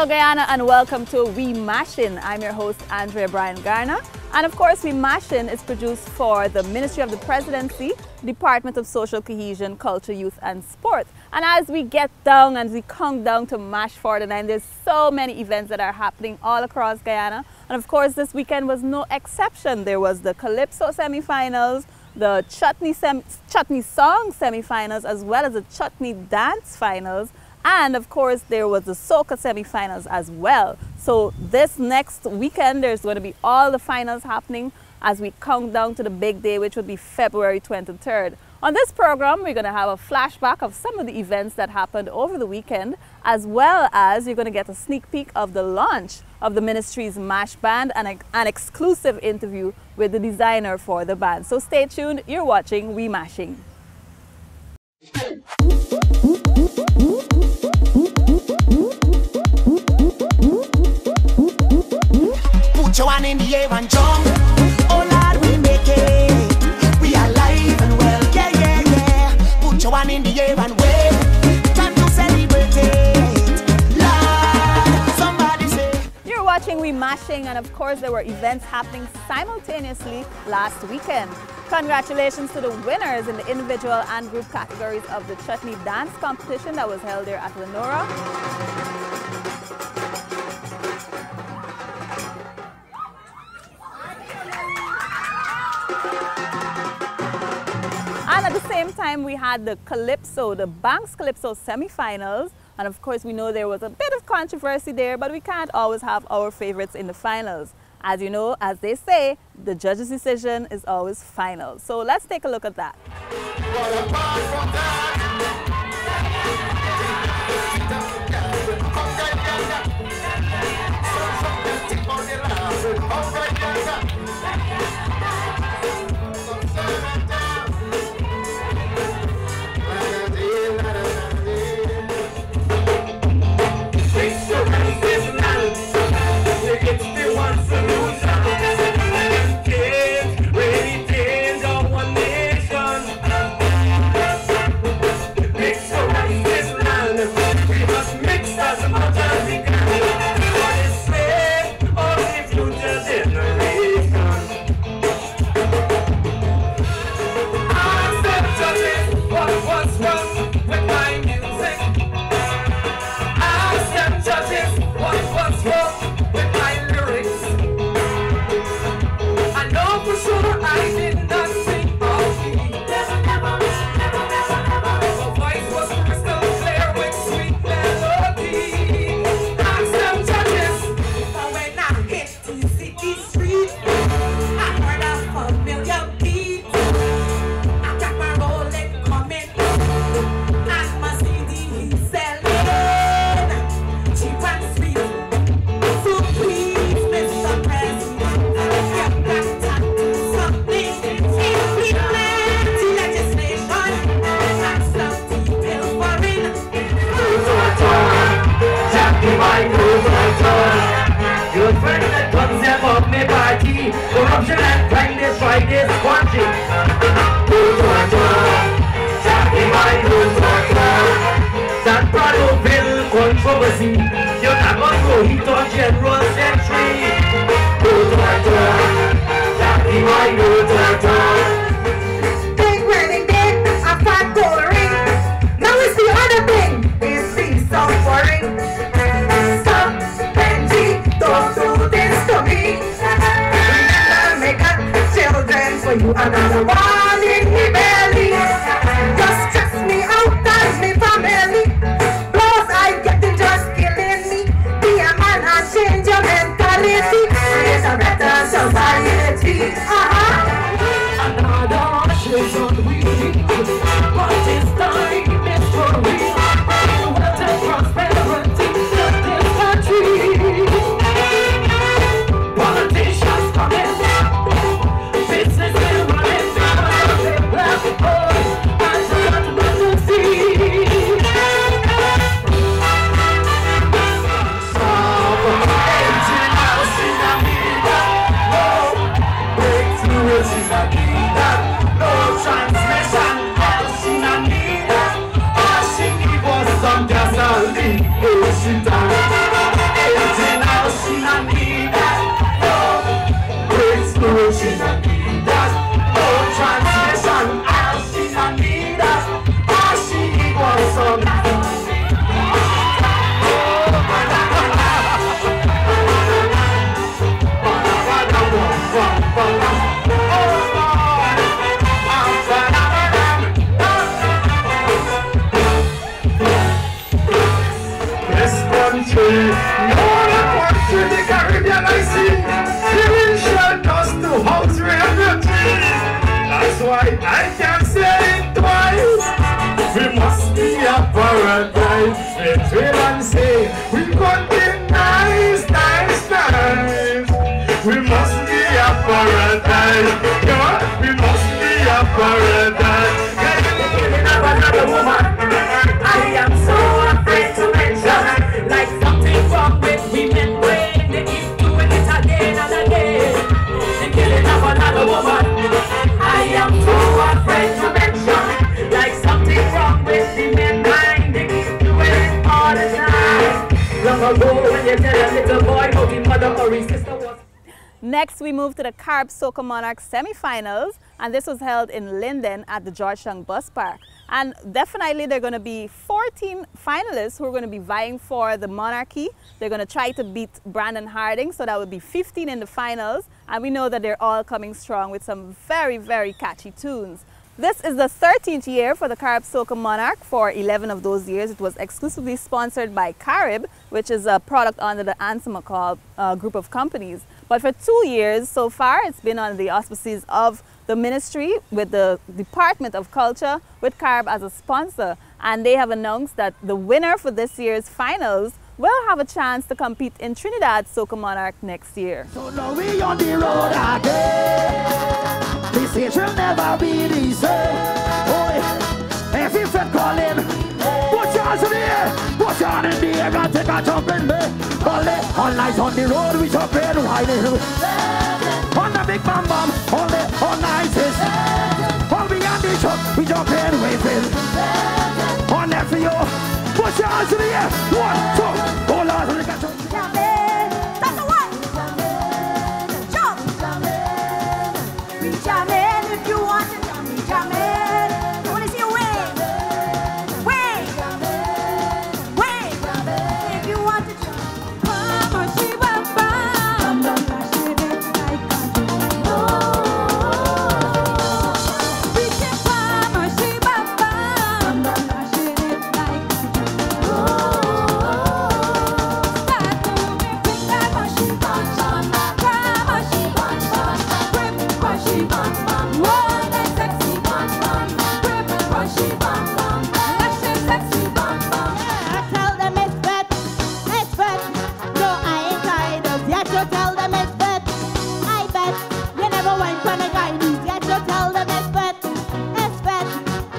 Hello Guyana and welcome to We Mashin. I'm your host Andrea Bryan-Garner, and of course We Mashin is produced for the Ministry of the Presidency, Department of Social Cohesion, Culture, Youth and Sport. And as we get down and we come down to Mash 49, there's so many events that are happening all across Guyana. And of course this weekend was no exception. There was the Calypso semi-finals, the Chutney song semi-finals, as well as the Chutney dance finals. And of course, there was the Soca semi-finals as well. So this next weekend, there's going to be all the finals happening as we count down to the big day, which would be February 23rd. On this program, we're going to have a flashback of some of the events that happened over the weekend, as well as you're going to get a sneak peek of the launch of the ministry's Mash band and an exclusive interview with the designer for the band. So stay tuned. You're watching We Mashing. Put your hand in the air and jump. Oh Lord, we make it. We are alive and well. Yeah, yeah, yeah. Put your hand in the air and wave. Time to celebrate it. Lord, somebody say. You're watching We Mashing, and of course there were events happening simultaneously last weekend. Congratulations to the winners in the individual and group categories of the Chutney dance competition that was held there at Lenora. And at the same time, we had the Calypso, the Banks Calypso semi-finals. And of course, we know there was a bit of controversy there, but we can't always have our favorites in the finals. As you know, as they say, the judge's decision is always final. So let's take a look at that. Corruption and kindness, right this watching. That Bradoville controversy, you're not going to go hit on General Century. Big wedding big, a fat gold ring. Now it's the other thing, it's the suffering. Stop, Benji, don't do this to me. Children for you, another one in the belly. Just stress me out as me family. Plus I get it just killing Next, we move to the Carib Soca Monarch semi-finals, and this was held in Linden at the Georgetown Bus Park. And definitely there are going to be 14 finalists who are going to be vying for the monarchy. They're going to try to beat Brandon Harding, so that would be 15 in the finals. And we know that they're all coming strong with some very, very catchy tunes. This is the 13th year for the Carib Soca Monarch. For 11 of those years, it was exclusively sponsored by Carib, which is a product under the Answer McCall group of companies. But for 2 years so far, it's been under the auspices of the ministry with the Department of Culture with Carib as a sponsor. And they have announced that the winner for this year's finals will have a chance to compete in Trinidad Soca Monarch next year. So now we on the road again. This age will never be the same. Oh, if you feel calling, put your hands in the air, put your hand in the air and take a jump in me. All night on the road, we jump in riding. On the big bam bam, all night is. All we on the truck, we jump in waving. On there for you, put your hands in the air. 1, 2, hold on to the catch. That's the one. Jump. Reach out in if you want to. Reach out in. I want to see you wave. Wave. Wave. If you want to jump. Mama, she bam bam. Mama, she did like a reach it, mama, she bam bam. Mama, she did like start moving quick like mashin, mashin, grip, mashin, roll and sexy, grip, mashin, lash and sexy. I tell them it's wet, no I ain't tired of yet. You tell them it's wet, I bet you never went from a guy needs yet. You tell them it's wet,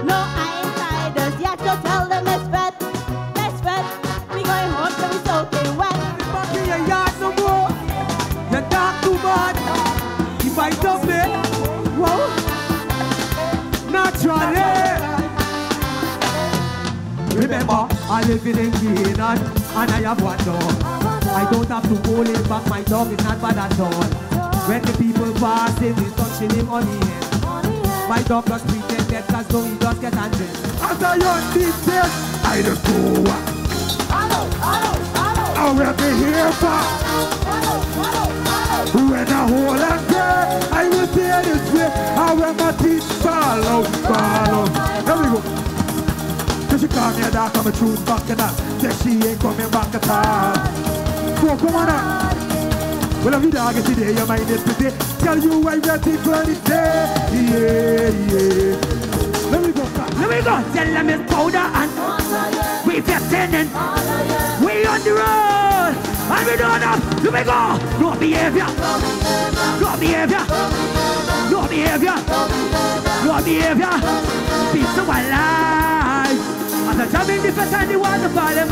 no I ain't tired of yet. You tell them it's wet, we going home so we soaking wet. Back in your yard no more. You talk too much. If I dump it, whoa, naturally. Remember, I live in Canaan and I have one dog. I don't have to hold it back. My dog is not bad at all. When the people pass him, he's touching him on the head. My dog just pretend dead cause though he just get undressed. After your details, I just go. I will be here for when I hold and girl, I will say this way. I will my teeth fall out. Here we go. Cause she call me a dark, I'm a truth back and that. Said she ain't coming back at all. So come on up. Well, if you dog it today, your mind is today. Tell you I'm ready for the day. Yeah. Let me go. Tell them it's powder and we fixing. We on the road, and we don't have to make go. No behavior. Peace of my life. As I jump in the first and the water for them.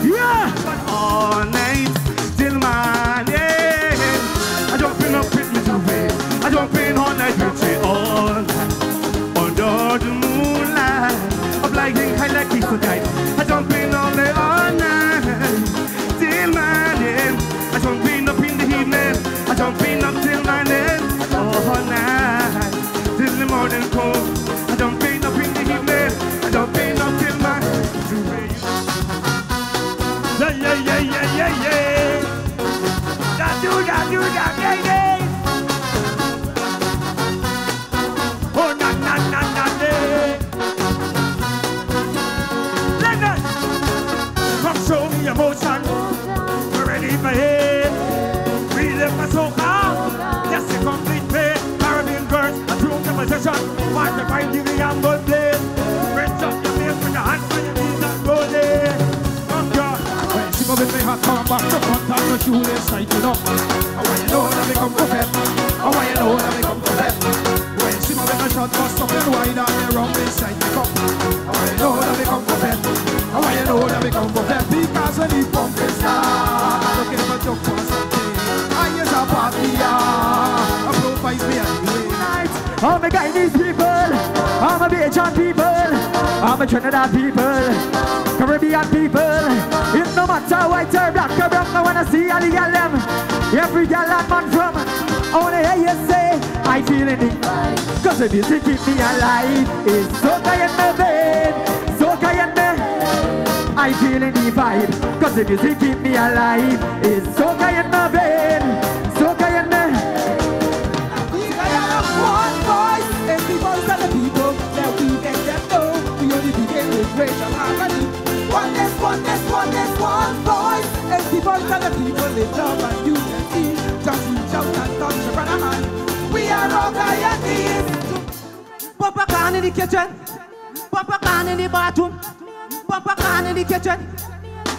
Yeah. All night till morning. I jump in up with me to bed. I jump in all night with it all night. Under the moonlight. Like kind like piece of kite. I jump in all day, all night, till morning. I jump in up in the evening. I jump in up till morning, all night, till the morning comes. I jump in up in the evening. I jump in up till morning. Yeah. That do, yeah. Oh, nah. Show me emotion, we're ready for it. We live for Soca, just a complete play. Caribbean girls, a true composition. Want to find you the amble play. Reach up your face with your hands on your knees and roll it. Come on, when she go with me, I come back to front and the shoelace tighten up. I want you know that we come for them. When she go with me, shot for something wide and they run inside the cup. I want you know that we come for them. I want you know that we come for them. Because when the pump is start, looking for joke for something. I use a party, improvise me anyway. All my Guyanese people, all my Bajan people, I'm a Trinidad people, Caribbean people. It no matter white or black or brown, I wanna see all the girl them. Every girl that man from, I wanna hear you say, I feeling it. Cause the music keep me alive. It's soca in my vein, soca in me. I feeling the vibe. Cause the music keep me alive. It's soca in my vein, soca in me. We got one voice, and the voice of the people that we make them know. We only begin with racial harmony. Oneness, oneness, oneness, one voice, and the voice of the people in love and unity. Just reach out and touch your brother man. We are all Guyanese. Papa Khan in the kitchen, Papa Khan in the bathroom, Papa Khan in the kitchen.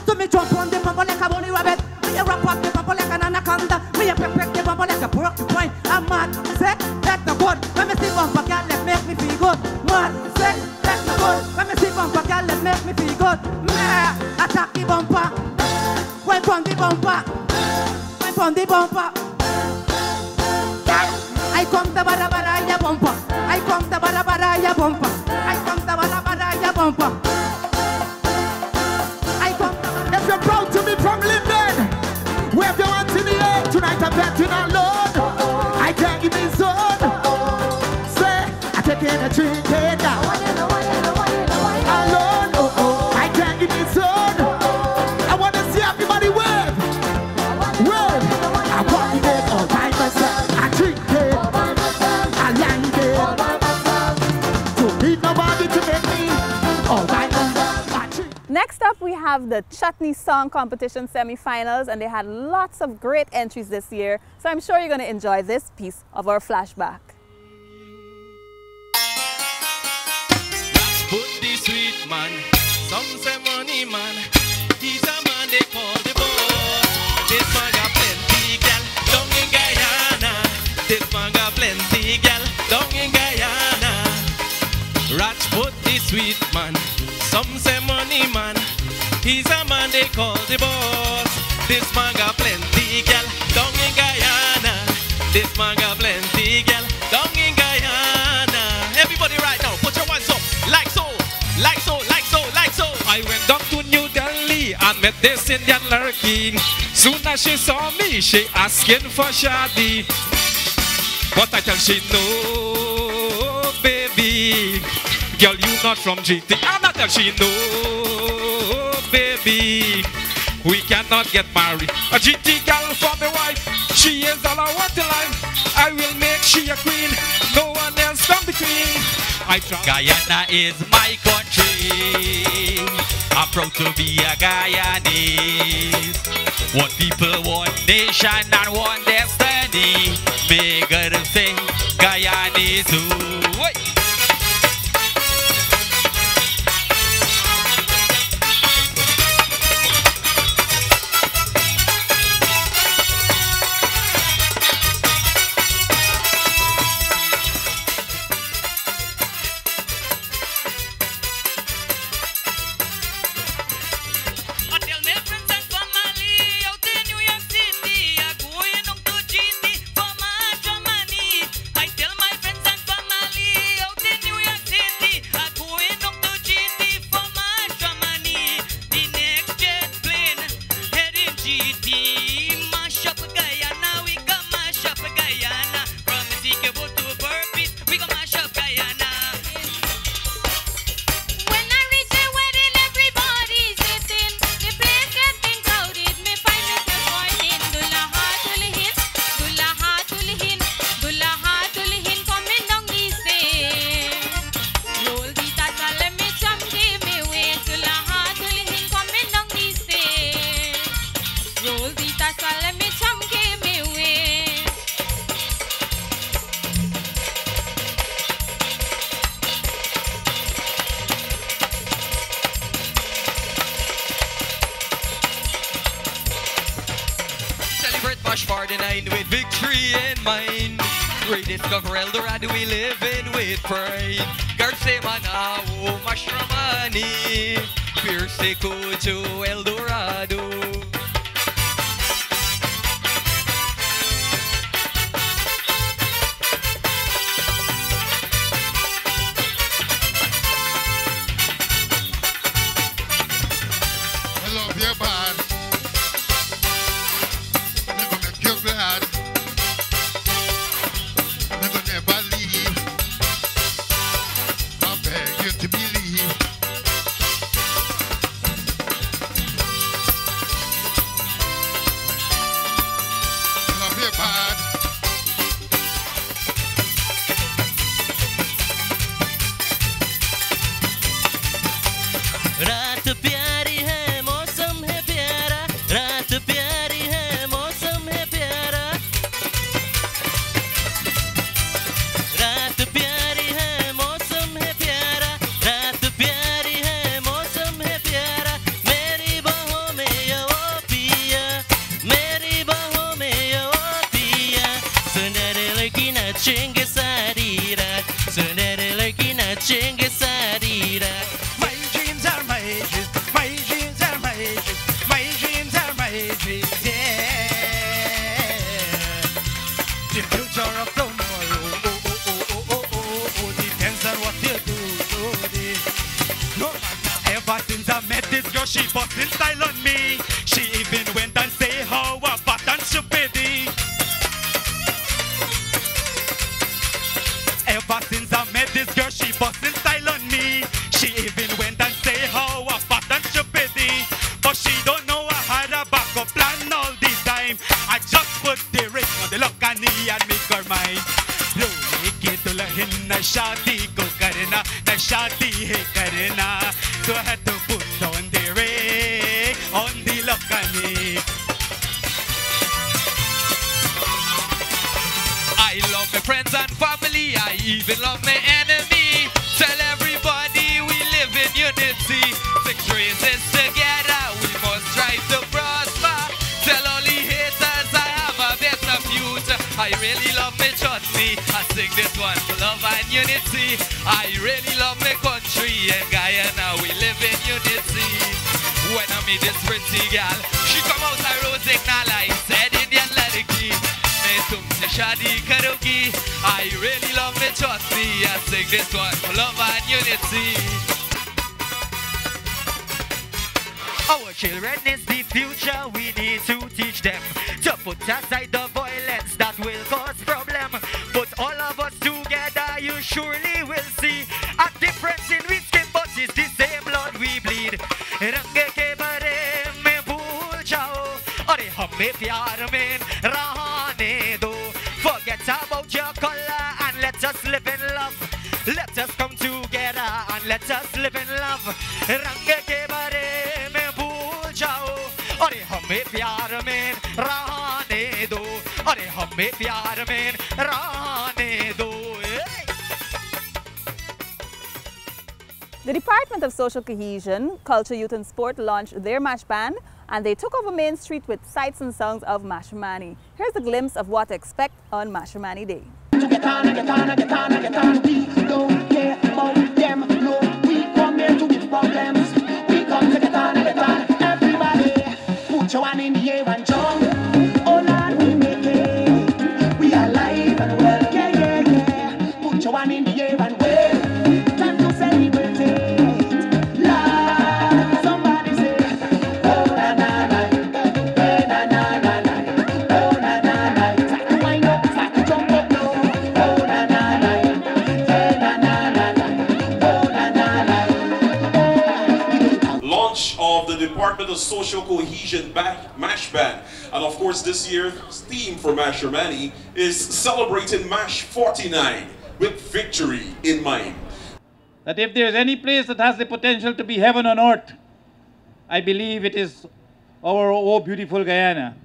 To me jump on the papa like a bunny rabbit. Me a wrap up the papa like an anaconda. Me a peck the papa like a porcupine. I'm mad, say, that's the good. When me see bumper girl, let make me feel good. Mad, say, that's the good. When me see bumper girl, let make me feel good. Meh, attack the bumper. Wipe on the bumper. Wipe on the bumper. I come to bara ya bumper. I come to bara ya bumper. I come to bara ya bumper. If you're proud to be from Linden, wave your hands in the air. Tonight I'm betting on Lord. I can't give me zone. Say, I take in a drink and down. Alone, oh oh, I can't give me zone. I want to see everybody wave. Wave. I want to get all by myself. I drink it. I like it. Don't need nobody to make me all by myself. Next up, we have the Chutney Song Competition semi-finals, and they had lots of great entries this year. So I'm sure you're going to enjoy this piece of our flashback. Put the sweet man, some say money man. He's a man they call the boss. This man got plenty gal down in Guyana. This man got plenty gal down in Guyana. Rajput the sweet man, some say money man. He's a man they call the boss. This man got plenty gal down in Guyana. This man got plenty gal down in Guyana. Everybody right now, put your hands up. Like so, like so, like so, like so. I went down to New Delhi and met this Indian lurking. Soon as she saw me, she asking for shadi. But I tell she no, baby. Girl, you not from GT. And I tell she no, baby. We cannot get married. A GT girl for my wife. She is all I want in life. I will make she a queen. No one else come between. Guyana is my country. I'm proud to be a Guyanese. One people, one nation, and one destiny. May God say Guyanese. Ooh, wait. For the night with victory in mind. Rediscover El Dorado, we living with pride. Garce Manao, Mashramani, Pierce Cohesion, El Dorado. like in a chingisarira. My dreams are my dreams, my dreams are my dreams, my dreams are my dreams, yeah. The future of tomorrow, depends on what you do today. No matter, ever since I met this girl, she bustin' style on me. She even went and say how a pattern should be. Ever since I met this girl, she bustin' style on me. She even went and say how a pattern should be. But she don't know I had a backup plan all the time. I just put the ring on the lock and knee and make her mine. Lole ke dulhan na shaadi ko karna, na shaadi hai karna. So I had to put on the ring on the lock and knee. I love my friends and family, I even love my enemy. Tell everybody we live in unity. 6 races together, we must strive to prosper. Tell all the haters I have a better future. I really love my Chutney, I sing this one for love and unity. I really love my country, and Guyana, we live in unity. When I meet this pretty girl, she come out her rose ignala, I said Indian ladiki. Shadi Karuki, I really love me Chutney. I sing this one for love and unity. Our children is the future, we need to teach them to put aside the violence that will cause problem. Put all of us together, you surely will see a difference in we skin, but it's the same blood we bleed. Range ke bare mein bhul jao, aur hum mein pyar mein rahane do. Forget about your color and let us live in love. Let us come together and let us live in love. Range ke bare mein bhul jao, aur hum pyar mein rahane do, aur hum pyar mein rahane do. The Department of Social Cohesion, Culture, Youth and Sport launched their mash band, and they took over Main Street with sights and sounds of Mashramani. Here's a glimpse of what to expect on Mashramani Day. Get on, we don't care about them, no, we come here to get problems. We come to get on, everybody, put your hand in the air and jump. Oh Lord, we make it, we are alive and well, yeah. Put your hand in the air and wave, time to celebrate it. Lord, somebody say, oh na na na, eh na na na na, oh na na na, start to wind up, start to jump up now, oh na na na, eh na na na na, oh na na na. Launch of the Department of Social Cohesion Mash Band. And of course this year's theme for Mashramani is celebrating Mash 49 with victory in mind. That if there is any place that has the potential to be heaven on earth, I believe it is our oh beautiful Guyana.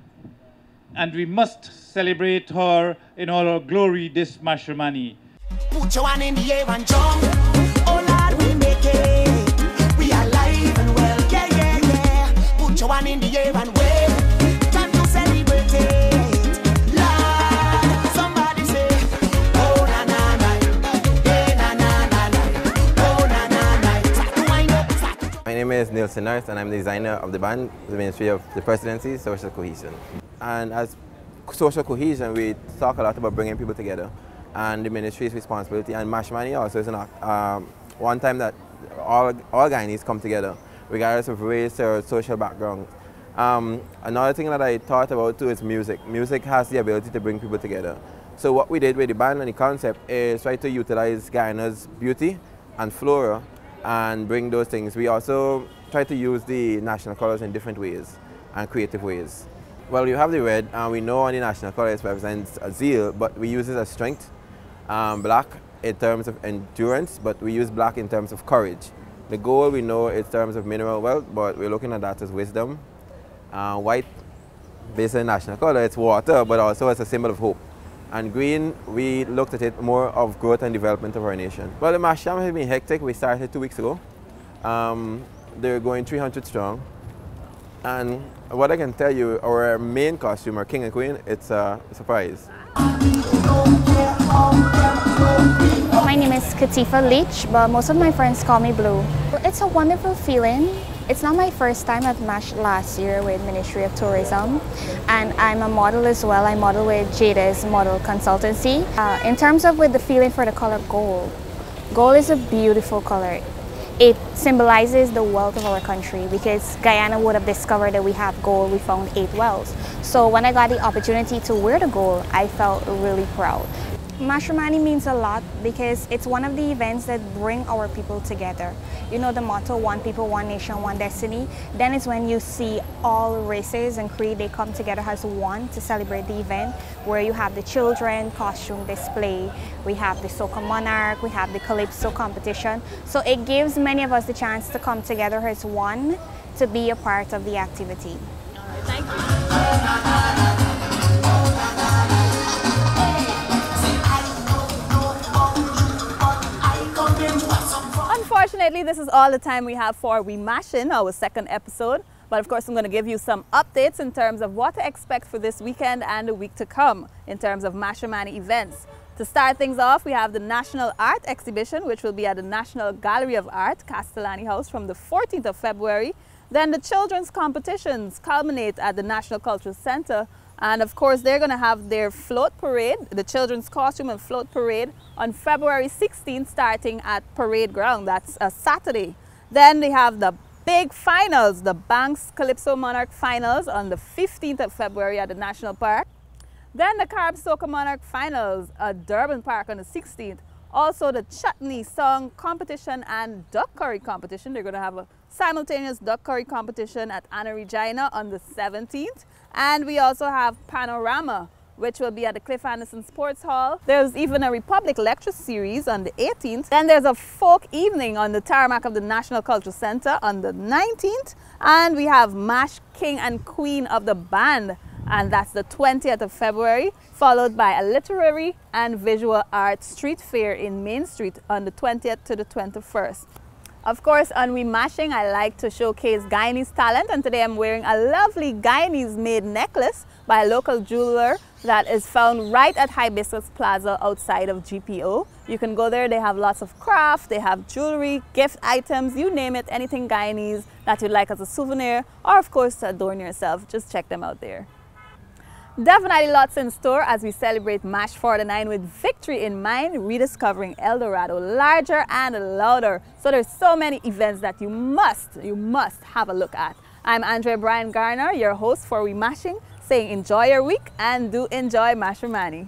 And we must celebrate her in all her glory this Mashramani. Put your hand in the air and jump. Oh Lord, we make it. We are alive and well, yeah. Put your hand in the air and wave. Time to celebrate it. Lord, somebody say, oh na na na, eh na na na na, oh na na na. Start to wind up, start to jump. My name is Nelson North and I'm the designer of the band, the Ministry of the Presidency, Social Cohesion. And as Social Cohesion, we talk a lot about bringing people together, and the ministry's responsibility, and Mashramani also is one time that all Guyanese come together, regardless of race or social background. Another thing that I thought about too is music. Music has the ability to bring people together. So what we did with the band and the concept is try to utilize Guyana's beauty and flora and bring those things. We also try to use the national colors in different ways and creative ways. Well, you have the red, and we know on the national colors represents a zeal, but we use it as strength. Black in terms of endurance, but we use black in terms of courage. The gold we know in terms of mineral wealth, but we're looking at that as wisdom. White, based on national color, it's water, but also as a symbol of hope. And green, we looked at it more of growth and development of our nation. Well, the Mash Jam has been hectic. We started 2 weeks ago. They're going 300 strong. And what I can tell you, our main costume, our king and queen, it's a surprise. My name is Katifa Leach, but most of my friends call me Blue. It's a wonderful feeling. It's not my first time. I've mashed last year with Ministry of Tourism, and I'm a model as well. I model with Jada's model consultancy. In terms of with the feeling for the color gold, gold is a beautiful color. It symbolizes the wealth of our country because Guyana would have discovered that we have gold. We found 8 wells. So when I got the opportunity to wear the gold, I felt really proud. Mashramani means a lot because it's one of the events that bring our people together. You know the motto, one people, one nation, one destiny. Then it's when you see all races and creed, they come together as one to celebrate the event, where you have the children costume display, we have the Soca Monarch, we have the Calypso competition. So it gives many of us the chance to come together as one to be a part of the activity. Thank you. Unfortunately, this is all the time we have for We Mashin, our second episode. But of course, I'm going to give you some updates in terms of what to expect for this weekend and the week to come in terms of Mashramani events. To start things off, we have the National Art Exhibition, which will be at the National Gallery of Art, Castellani House, from the 14th of February. Then the children's competitions culminate at the National Cultural Center. And of course, they're going to have their float parade, the children's costume and float parade, on February 16th, starting at Parade Ground. That's a Saturday. Then they have the big finals, the Banks Calypso Monarch finals on the 15th of February at the National Park. Then the Soca Monarch finals at Durban Park on the 16th. Also the Chutney song competition and duck curry competition. They're going to have a simultaneous duck curry competition at Anna Regina on the 17th. And we also have Panorama, which will be at the Cliff Anderson Sports Hall. There's even a Republic Lecture Series on the 18th. Then there's a folk evening on the tarmac of the National Cultural Center on the 19th. And we have Mash King and Queen of the Band, and that's the 20th of February, followed by a literary and visual art street fair in Main Street on the 20th to the 21st. Of course, on We Mashing, I like to showcase Guyanese talent, and today I'm wearing a lovely Guyanese made necklace by a local jeweler that is found right at Hibiscus Plaza outside of GPO. You can go there, they have lots of craft, they have jewelry, gift items, you name it, anything Guyanese that you'd like as a souvenir, or of course to adorn yourself. Just check them out there. Definitely lots in store as we celebrate MASH 49 with victory in mind, rediscovering El Dorado larger and louder. So there's so many events that you must have a look at. I'm Bryan-Garner, your host for We Mashing, saying enjoy your week and do enjoy Mashramani.